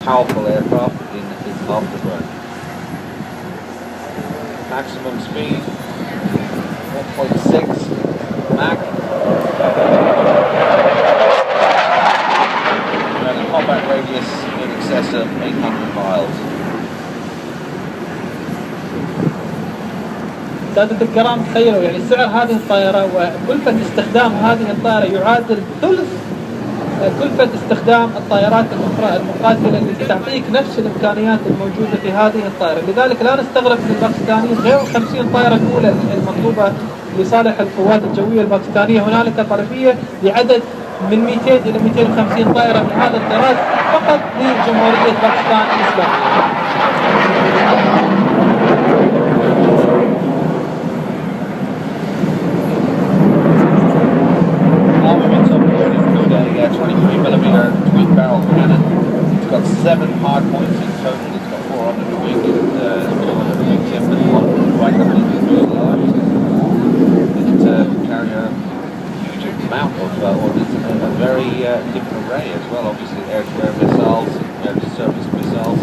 powerful aircraft in its afterburn. Maximum speed 1.6 Mach, and a combat radius in excess of 800 miles. سادة الكرام تخيلوا يعني سعر هذه الطائرة وكلفة استخدام هذه الطائرة يعادل ثلث كلفة استخدام الطائرات الأخرى المقاتلة اللي تعطيك نفس الإمكانيات الموجودة في هذه الطائرة. لذلك لا نستغرب من الباكستانيين غير 50 طائرة الأولى المطلوبة لصالح القوات الجوية الباكستانية، هنالك طرفية بعدد من 200 إلى 250 طائرة من هذا الطراز فقط لجمهورية باكستان الإسلامية. Armaments on board include a 23mm twin barrel cannon. It's got 7 hard points in total. It's got 4 under the wing and 2 under the wingtip and 1 right underneath the fuselage. It can carry a huge amount of ordnance and a very different array as well. Obviously air-to-air missiles, air-to-surface missiles,